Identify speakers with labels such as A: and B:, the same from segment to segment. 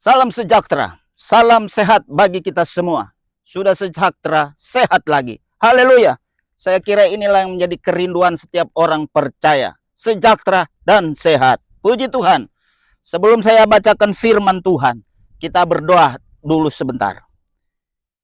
A: Salam sejahtera, salam sehat bagi kita semua. Sudah sejahtera, sehat lagi. Haleluya. Saya kira inilah yang menjadi kerinduan setiap orang percaya. Sejahtera dan sehat. Puji Tuhan. Sebelum saya bacakan firman Tuhan, kita berdoa dulu sebentar.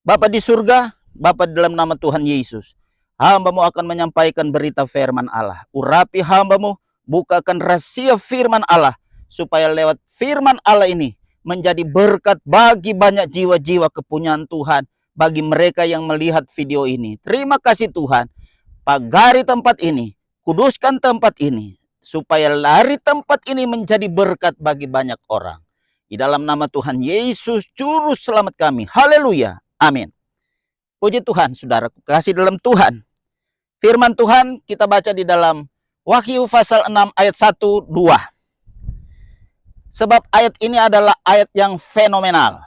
A: Bapa di surga, Bapa di dalam nama Tuhan Yesus, hamba-Mu akan menyampaikan berita firman Allah. Urapi hamba-Mu, bukakan rahasia firman Allah, supaya lewat firman Allah ini menjadi berkat bagi banyak jiwa-jiwa kepunyaan Tuhan, bagi mereka yang melihat video ini. Terima kasih Tuhan, pagari tempat ini, kuduskan tempat ini, supaya lari tempat ini menjadi berkat bagi banyak orang. Di dalam nama Tuhan Yesus, Juru Selamat kami. Haleluya. Amin. Puji Tuhan, saudaraku kasih dalam Tuhan. Firman Tuhan kita baca di dalam Wahyu pasal 6 ayat 1, 2. Sebab ayat ini adalah ayat yang fenomenal.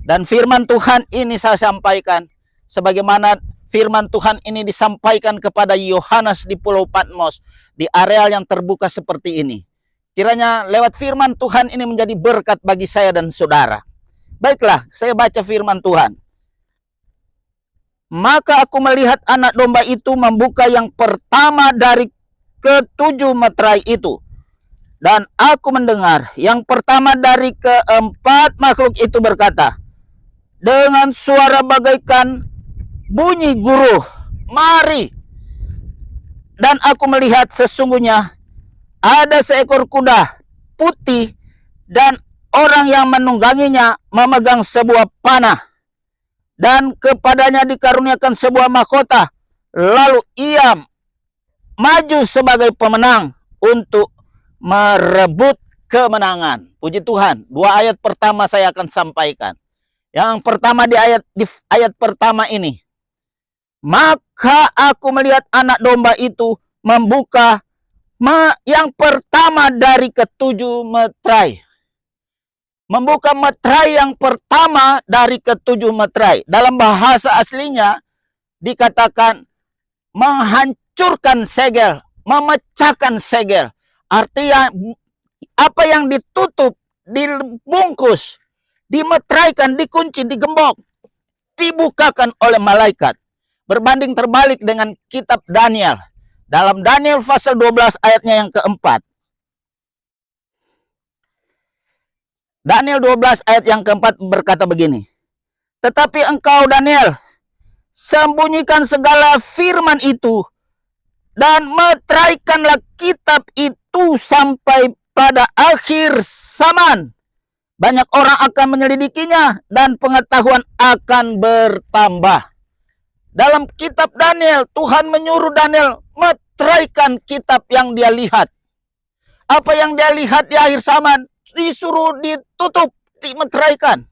A: Dan firman Tuhan ini saya sampaikan sebagaimana firman Tuhan ini disampaikan kepada Yohanes di Pulau Patmos, di areal yang terbuka seperti ini. Kiranya lewat firman Tuhan ini menjadi berkat bagi saya dan saudara. Baiklah, saya baca firman Tuhan. Maka aku melihat anak domba itu membuka yang pertama dari ketujuh meterai itu. Dan aku mendengar yang pertama dari keempat makhluk itu berkata, dengan suara bagaikan bunyi guruh, mari. Dan aku melihat sesungguhnya ada seekor kuda putih dan orang yang menungganginya memegang sebuah panah. Dan kepadanya dikaruniakan sebuah mahkota. Lalu ia maju sebagai pemenang untuk merebut kemenangan. Puji Tuhan. 2 ayat pertama saya akan sampaikan. Yang pertama di ayat pertama ini. Maka aku melihat anak domba itu membuka yang pertama dari ketujuh meterai. Membuka meterai yang pertama dari ketujuh meterai. Dalam bahasa aslinya dikatakan menghancurkan segel, memecahkan segel. Artinya apa yang ditutup, dibungkus, dimeteraikan, dikunci, digembok, dibukakan oleh malaikat. Berbanding terbalik dengan kitab Daniel. Dalam Daniel pasal 12 ayatnya yang keempat. Daniel 12 ayat yang keempat berkata begini. Tetapi engkau Daniel, sembunyikan segala firman itu dan meteraikanlah kitab itu sampai pada akhir zaman. Banyak orang akan menyelidikinya dan pengetahuan akan bertambah. Dalam kitab Daniel, Tuhan menyuruh Daniel meteraikan kitab yang dia lihat. Apa yang dia lihat di akhir zaman disuruh ditutup, dimeteraikan.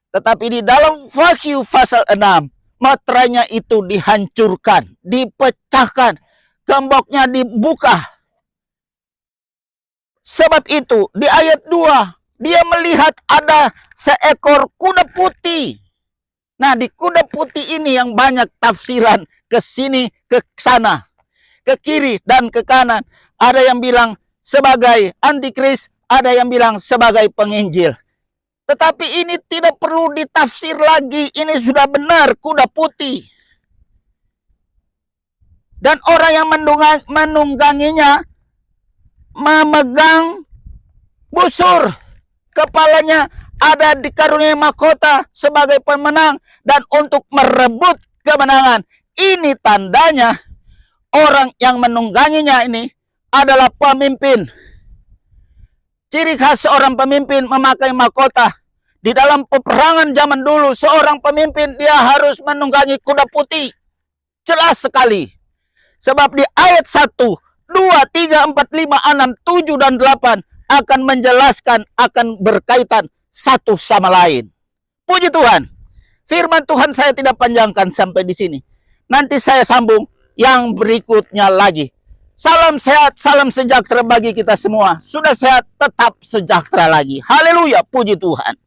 A: Tetapi di dalam Wahyu pasal 6, meterainya itu dihancurkan, dipecahkan, gemboknya dibuka. Sebab itu di ayat 2, dia melihat ada seekor kuda putih. Nah, di kuda putih ini yang banyak tafsiran, ke sini, ke sana, ke kiri dan ke kanan. Ada yang bilang sebagai antikris, ada yang bilang sebagai penginjil. Tetapi ini tidak perlu ditafsir lagi, ini sudah benar kuda putih. Dan orang yang menungganginya memegang busur, kepalanya ada dikaruniai mahkota sebagai pemenang dan untuk merebut kemenangan. Ini tandanya orang yang menungganginya ini adalah pemimpin. Ciri khas seorang pemimpin memakai mahkota. Di dalam peperangan zaman dulu, seorang pemimpin dia harus menunggangi kuda putih. Jelas sekali. Sebab di ayat 1, 2, 3, 4, 5, 6, 7, dan 8 akan menjelaskan, akan berkaitan satu sama lain. Puji Tuhan. Firman Tuhan saya tidak panjangkan sampai di sini. Nanti saya sambung yang berikutnya lagi. Salam sehat, salam sejahtera bagi kita semua. Sudah sehat, tetap sejahtera lagi. Haleluya, puji Tuhan.